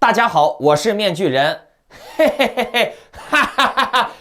大家好，我是面具人，嘿嘿嘿嘿，哈哈哈哈，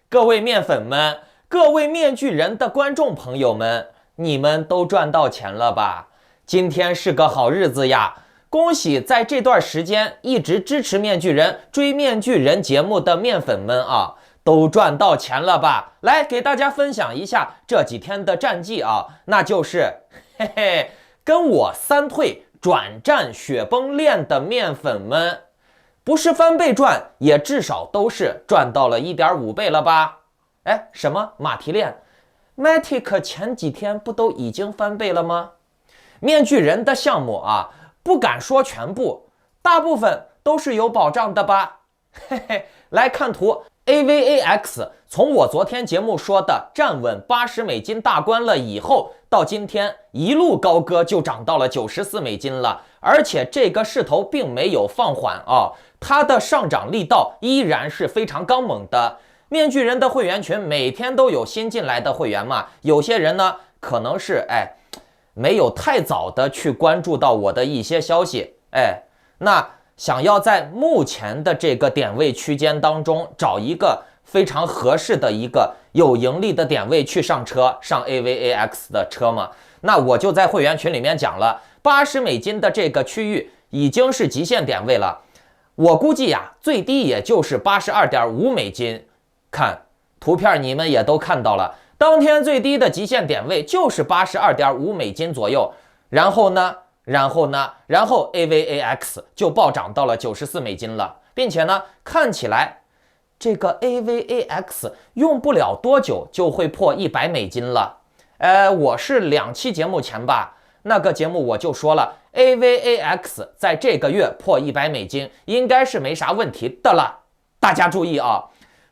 各位面粉们，各位面具人的观众朋友们，你们都赚到钱了吧？今天是个好日子呀！恭喜在这段时间一直支持面具人、追面具人节目的面粉们啊，都赚到钱了吧？来给大家分享一下这几天的战绩啊，那就是嘿嘿，跟我3退转战雪崩链的面粉们，不是翻倍赚，也至少都是赚到了 1.5 倍了吧？哎，什么马蹄链 Matic 前几天不都已经翻倍了吗？面具人的项目啊，不敢说全部，大部分都是有保障的吧？嘿嘿，来看图 ，AVAX 从我昨天节目说的站稳$80大关了以后，到今天一路高歌就涨到了$94了，而且这个势头并没有放缓啊，它的上涨力道依然是非常刚猛的。面具人的会员群每天都有新进来的会员嘛，有些人呢可能是没有太早的去关注到我的一些消息，那想要在目前的这个点位区间当中找一个非常合适的一个有盈利的点位去上车，上 AVAX 的车嘛，那我就在会员群里面讲了，$80的这个区域已经是极限点位了，我估计呀，最低也就是$82.5，看图片你们也都看到了。当天最低的极限点位就是$82.5左右，然后 AVAX 就暴涨到了$94了，并且呢，看起来这个 AVAX 用不了多久就会破$100了。我是2期节目前吧，那个节目我就说了 ，AVAX 在这个月破$100应该是没啥问题的了。大家注意啊！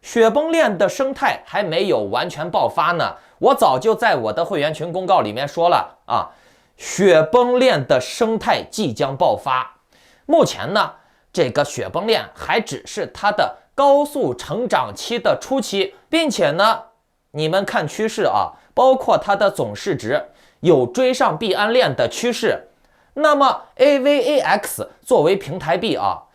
雪崩链的生态还没有完全爆发呢，我早就在我的会员群公告里面说了啊，雪崩链的生态即将爆发。目前呢，这个雪崩链还只是它的高速成长期的初期，并且呢，你们看趋势啊，包括它的总市值有追上币安链的趋势。那么 AVAX 作为平台币啊，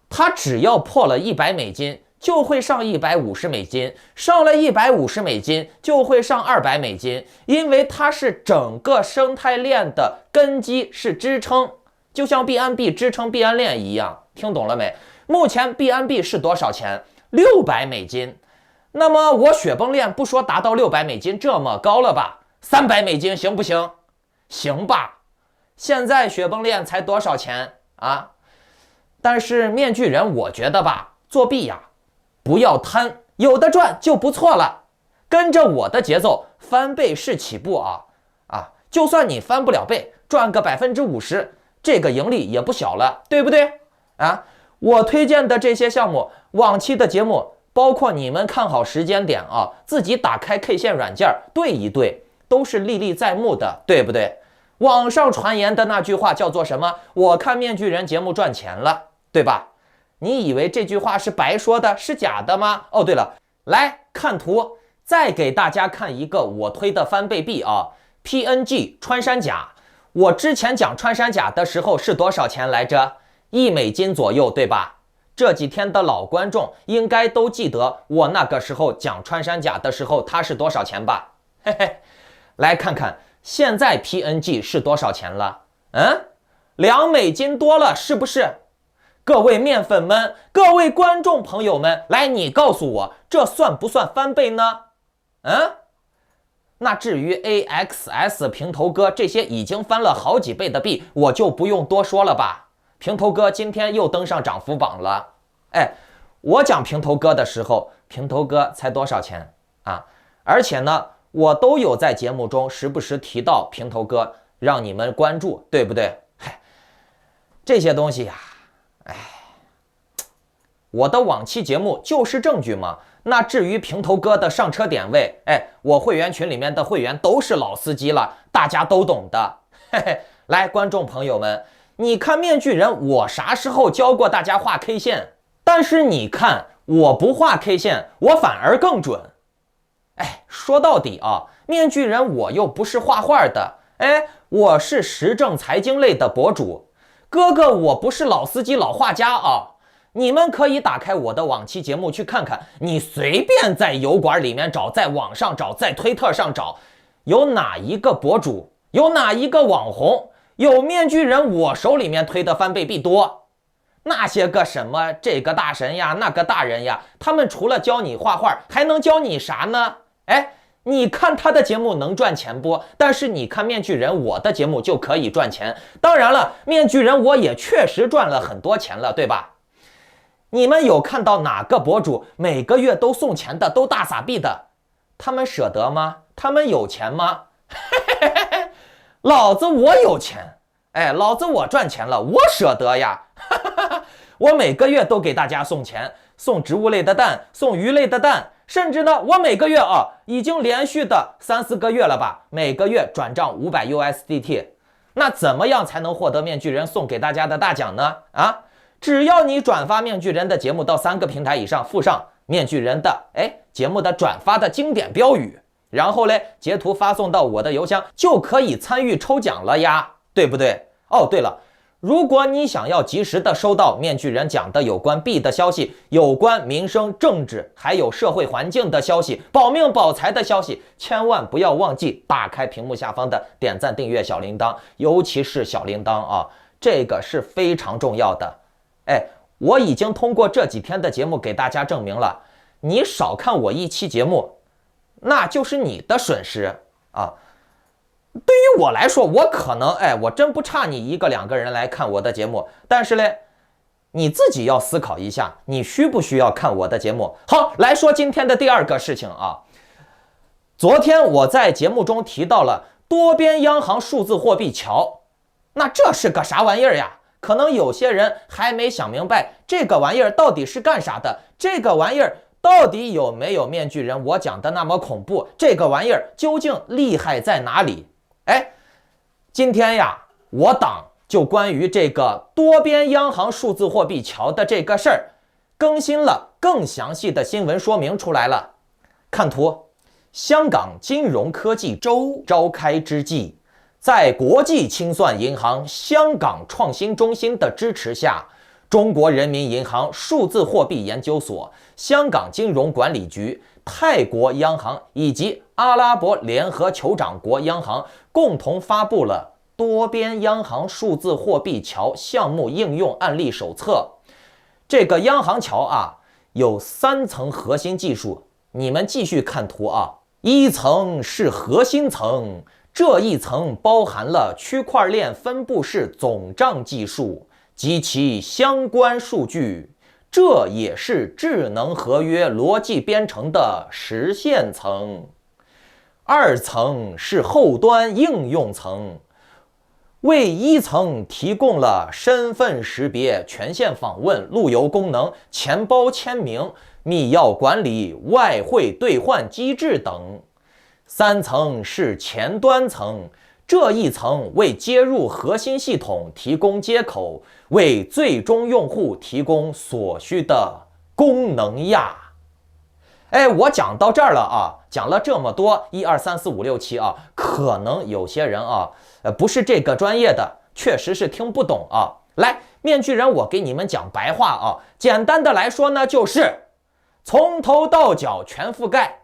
它只要破了$100。就会上$150，上了$150就会上$200，因为它是整个生态链的根基，是支撑，就像币安币支撑币安链一样，听懂了没？目前币安币是多少钱？$600，那么我雪崩链不说达到$600这么高了吧？$300行不行？行吧？现在雪崩链才多少钱啊？但是面具人我觉得吧，作弊呀。不要贪，有的赚就不错了。跟着我的节奏，翻倍是起步啊！就算你翻不了倍，赚个50%，这个盈利也不小了，对不对？啊，我推荐的这些项目，往期的节目，包括你们看好时间点啊，自己打开 K 线软件对一对，都是历历在目的，对不对？网上传言的那句话叫做什么？我看面具人节目赚钱了，对吧？你以为这句话是白说的，是假的吗？哦，对了，来看图，再给大家看一个我推的翻倍币啊 ，PNG 穿山甲。我之前讲穿山甲的时候是多少钱来着？$1左右，对吧？这几天的老观众应该都记得我那个时候讲穿山甲的时候它是多少钱吧？嘿嘿，来看看现在 PNG 是多少钱了？$2多了，是不是？各位面粉们，各位观众朋友们，来，你告诉我，这算不算翻倍呢？那至于 AXS 平头哥这些已经翻了好几倍的币，我就不用多说了吧。平头哥今天又登上涨幅榜了。我讲平头哥的时候，平头哥才多少钱啊？而且呢，我都有在节目中时不时提到平头哥，让你们关注，对不对？这些东西呀。我的往期节目就是证据嘛。那至于平头哥的上车点位，我会员群里面的会员都是老司机了，大家都懂的。来，观众朋友们，你看面具人，我啥时候教过大家画 K 线？但是你看，我不画 K 线，我反而更准。说到底啊，面具人我又不是画画的，我是时政财经类的博主。哥哥，我不是老司机老画家啊，你们可以打开我的往期节目去看看，你随便在油管里面找，在网上找，在推特上找，有哪一个博主，有哪一个网红，有面具人我手里面推的翻倍币多？那些个什么这个大神呀，那个大人呀，他们除了教你画画，还能教你啥呢？哎，你看他的节目能赚钱不？但是你看面具人我的节目就可以赚钱。当然了，面具人我也确实赚了很多钱了，对吧？你们有看到哪个博主每个月都送钱的，都大撒币的？他们舍得吗？他们有钱吗？老子我有钱，哎，老子我赚钱了，我舍得呀。我每个月都给大家送钱，送植物类的蛋，送鱼类的蛋，甚至呢，我每个月已经连续的3-4个月了吧，每个月转账500 USDT。那怎么样才能获得面具人送给大家的大奖呢？只要你转发面具人的节目到3个平台以上，附上面具人的节目的转发的经典标语，然后嘞截图发送到我的邮箱，就可以参与抽奖了呀，对不对？哦，对了。如果你想要及时的收到面具人讲的有关币的消息，有关民生政治还有社会环境的消息，保命保财的消息，千万不要忘记打开屏幕下方的点赞订阅小铃铛，尤其是小铃铛啊，这个是非常重要的。我已经通过这几天的节目给大家证明了，你少看我一期节目，那就是你的损失啊。对于我来说，我可能我真不差你1个2个人来看我的节目，但是嘞，你自己要思考一下，你需不需要看我的节目？好，来说今天的第2个事情啊。昨天我在节目中提到了多边央行数字货币桥，那这是个啥玩意儿呀？可能有些人还没想明白这个玩意儿到底是干啥的，这个玩意儿到底有没有面具人我讲的那么恐怖？这个玩意儿究竟厉害在哪里？今天呀，我党就关于这个多边央行数字货币桥的这个事儿，更新了更详细的新闻说明出来了。看图，香港金融科技周召开之际，在国际清算银行香港创新中心的支持下，中国人民银行数字货币研究所、香港金融管理局、泰国央行以及阿拉伯联合酋长国央行共同发布了多边央行数字货币桥项目应用案例手册。这个央行桥有3层核心技术，你们继续看图1层是核心层，这一层包含了区块链分布式总账技术及其相关数据，这也是智能合约逻辑编程的实现层。2层是后端应用层，为1层提供了身份识别、权限访问、路由功能、钱包签名、密钥管理、外汇兑换机制等。3层是前端层，这一层为接入核心系统提供接口，为最终用户提供所需的功能呀。我讲到这儿了讲了这么多1、2、3、4、5、6、7可能有些人不是这个专业的，确实是听不懂来，面具人我给你们讲白话简单的来说呢，就是从头到脚全覆盖。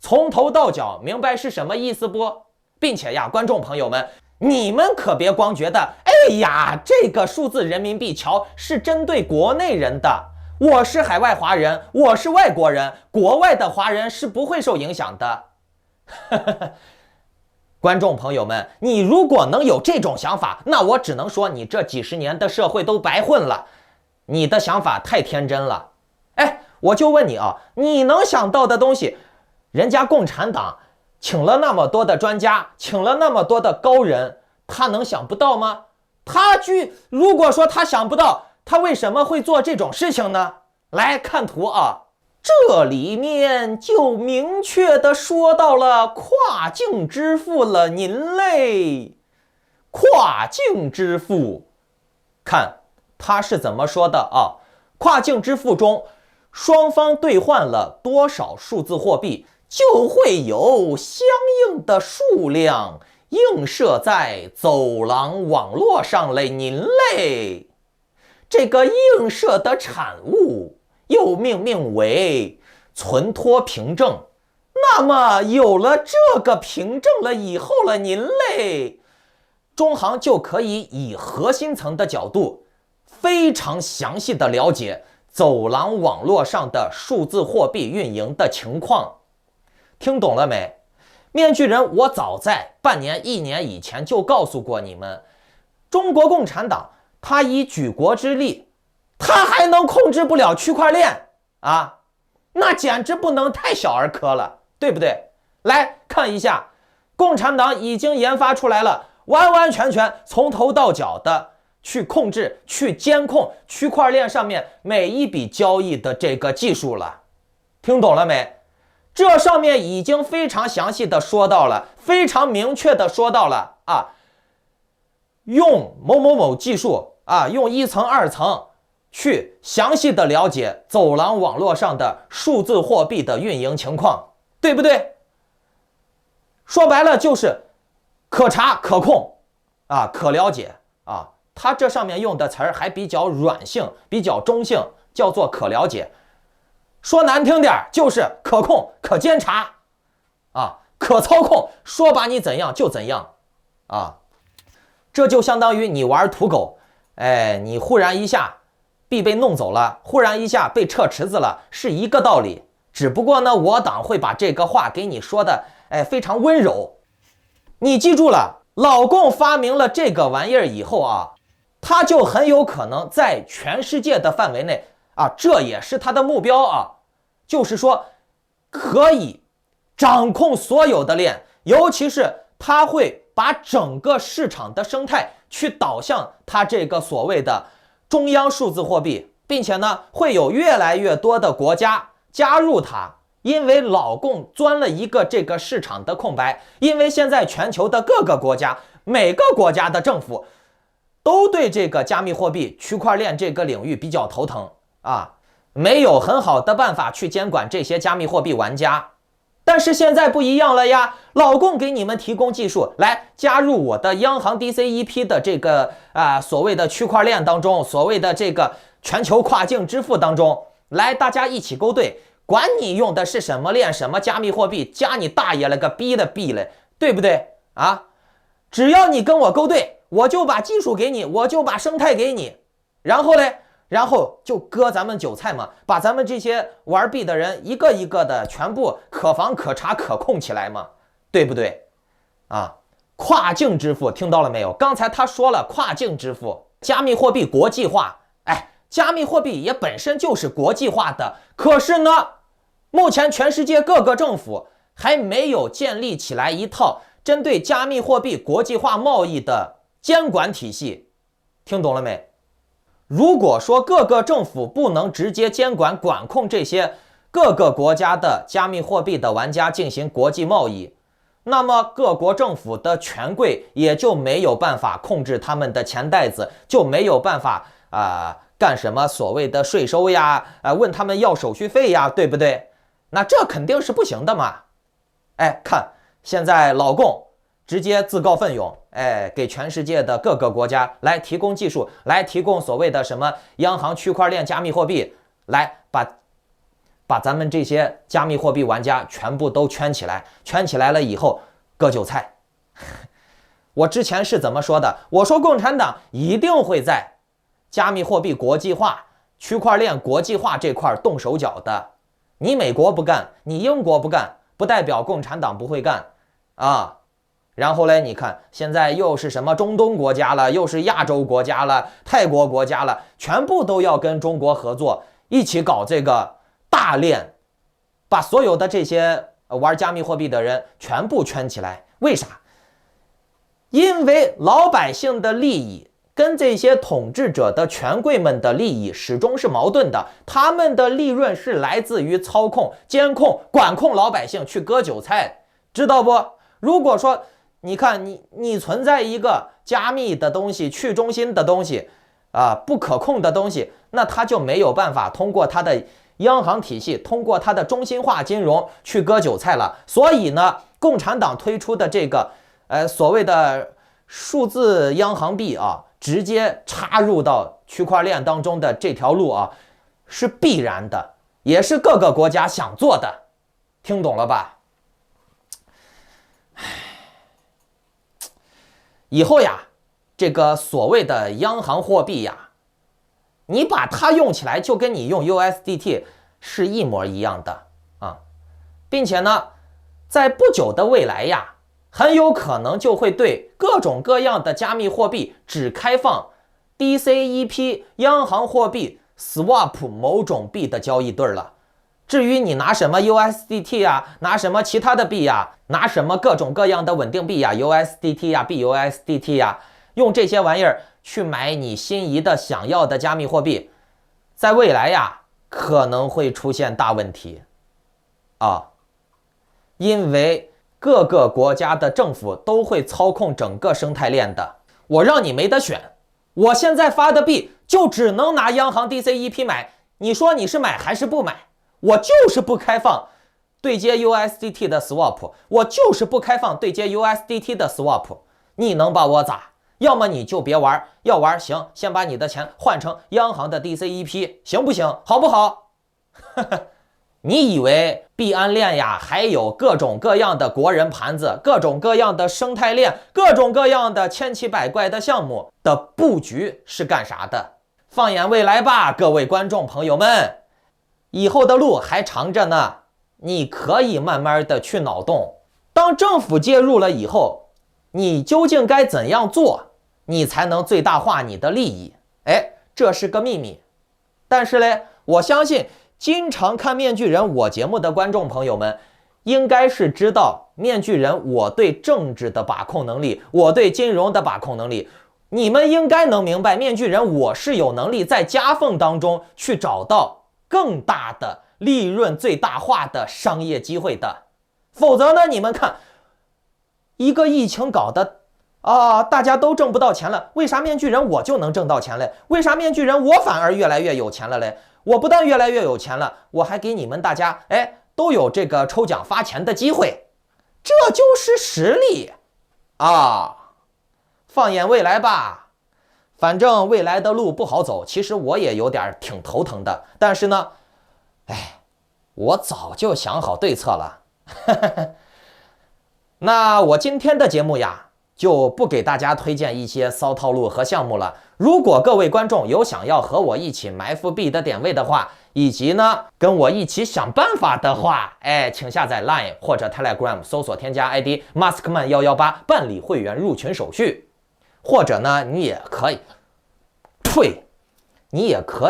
从头到脚，明白是什么意思不？并且呀，观众朋友们，你们可别光觉得，这个数字人民币桥是针对国内人的。我是海外华人，我是外国人，国外的华人是不会受影响的。观众朋友们，你如果能有这种想法，那我只能说你这几十年的社会都白混了。你的想法太天真了。我就问你你能想到的东西，人家共产党请了那么多的专家，请了那么多的高人，他能想不到吗？如果说他想不到，他为什么会做这种事情呢？来看图这里面就明确的说到了跨境支付了您嘞。跨境支付，看他是怎么说的跨境支付中，双方兑换了多少数字货币，就会有相应的数量，映射在走廊网络上嘞，您嘞。这个映射的产物又命名为存托凭证。那么有了这个凭证了以后了，您嘞，中行就可以以核心层的角度非常详细的了解走廊网络上的数字货币运营的情况。听懂了没？面具人，我早在半年、1年以前就告诉过你们，中国共产党他以举国之力，他还能控制不了区块链啊？那简直不能太小儿科了，对不对？来看一下，共产党已经研发出来了完完全全从头到脚的去控制、去监控区块链上面每一笔交易的这个技术了。听懂了没？这上面已经非常详细的说到了，非常明确的说到了啊，用某某某技术啊，用1层2层去详细的了解走廊网络上的数字货币的运营情况，对不对？说白了就是可查可控啊，可了解啊。它这上面用的词儿还比较软性，比较中性，叫做可了解。说难听点就是可控、可监察啊，可操控，说把你怎样就怎样啊。这就相当于你玩土狗，你忽然一下币被弄走了，忽然一下被撤池子了，是一个道理。只不过呢，我党会把这个话给你说的，非常温柔。你记住了，老共发明了这个玩意儿以后啊，他就很有可能在全世界的范围内啊，这也是他的目标啊，就是说可以掌控所有的链，尤其是他会把整个市场的生态去导向他这个所谓的中央数字货币，并且呢，会有越来越多的国家加入它。因为老共钻了一个这个市场的空白，因为现在全球的各个国家，每个国家的政府都对这个加密货币、区块链这个领域比较头疼啊，没有很好的办法去监管这些加密货币玩家。但是现在不一样了呀，老共给你们提供技术，来加入我的央行 DCEP 的这个所谓的区块链当中，所谓的这个全球跨境支付当中，来大家一起勾兑，管你用的是什么链、什么加密货币，加你大爷了个逼的逼嘞，对不对啊？只要你跟我勾兑，我就把技术给你，我就把生态给你，然后嘞，然后就割咱们韭菜嘛，把咱们这些玩币的人一个一个的全部可防可查可控起来嘛，对不对啊？跨境支付听到了没有？刚才他说了跨境支付，加密货币国际化，加密货币也本身就是国际化的，可是呢，目前全世界各个政府还没有建立起来一套针对加密货币国际化贸易的监管体系，听懂了没？如果说各个政府不能直接监管管控这些各个国家的加密货币的玩家进行国际贸易，那么各国政府的权贵也就没有办法控制他们的钱袋子，就没有办法干什么所谓的税收呀，问他们要手续费呀，对不对？那这肯定是不行的嘛。看现在老共直接自告奋勇，给全世界的各个国家来提供技术，来提供所谓的什么央行区块链加密货币，来把咱们这些加密货币玩家全部都圈起来，圈起来了以后割韭菜。我之前是怎么说的？我说共产党一定会在加密货币国际化、区块链国际化这块动手脚的。你美国不干，你英国不干，不代表共产党不会干啊。然后嘞，你看现在又是什么中东国家了，又是亚洲国家了，泰国国家了，全部都要跟中国合作，一起搞这个大链，把所有的这些玩加密货币的人全部圈起来。为啥？因为老百姓的利益跟这些统治者的权贵们的利益始终是矛盾的，他们的利润是来自于操控、监控、管控老百姓去割韭菜，知道不？如果说你看你存在一个加密的东西、去中心的东西不可控的东西，那他就没有办法通过他的央行体系，通过他的中心化金融去割韭菜了。所以呢，共产党推出的这个所谓的数字央行币啊，直接插入到区块链当中的这条路啊，是必然的，也是各个国家想做的，听懂了吧？以后呀，这个所谓的央行货币呀，你把它用起来就跟你用 USDT 是一模一样的啊，并且呢，在不久的未来呀，很有可能就会对各种各样的加密货币只开放 DCEP 央行货币 Swap 某种币的交易对了。至于你拿什么 USDT 啊，拿什么其他的币呀，拿什么各种各样的稳定币呀 ，USDT 呀、BUSDT 呀，用这些玩意儿去买你心仪的想要的加密货币，在未来呀可能会出现大问题啊，因为各个国家的政府都会操控整个生态链的。我让你没得选，我现在发的币就只能拿央行 DCEP 买，你说你是买还是不买？我就是不开放对接 USDT 的 Swap， 我就是不开放对接 USDT 的 Swap， 你能把我咋？要么你就别玩，要玩行，先把你的钱换成央行的 DCEP， 行不行？好不好？你以为币安链呀，还有各种各样的国人盘子，各种各样的生态链，各种各样的千奇百怪的项目的布局是干啥的？放眼未来吧，各位观众朋友们，以后的路还长着呢，你可以慢慢的去脑洞。当政府介入了以后，你究竟该怎样做，你才能最大化你的利益？这是个秘密。但是嘞，我相信经常看面具人我节目的观众朋友们，应该是知道面具人我对政治的把控能力，我对金融的把控能力。你们应该能明白，面具人我是有能力在夹缝当中去找到更大的利润最大化的商业机会的。否则呢，你们看，一个疫情搞得大家都挣不到钱了，为啥面具人我就能挣到钱嘞？为啥面具人我反而越来越有钱了嘞？我不但越来越有钱了，我还给你们大家都有这个抽奖发钱的机会，这就是实力啊！放眼未来吧，反正未来的路不好走，其实我也有点挺头疼的，但是呢，我早就想好对策了。那我今天的节目呀，就不给大家推荐一些骚套路和项目了。如果各位观众有想要和我一起埋伏币的点位的话，以及呢跟我一起想办法的话，请下载 Line 或者 Telegram 搜索添加 ID Maskman118 办理会员入群手续，或者呢你也可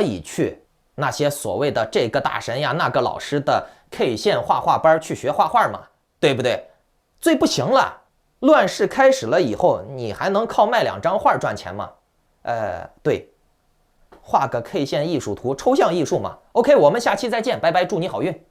以去那些所谓的这个大神呀那个老师的 K 线画画班去学画画嘛，对不对？最不行了，乱世开始了以后，你还能靠卖2张画赚钱吗？对，画个 K 线艺术图，抽象艺术嘛。OK， 我们下期再见，拜拜，祝你好运。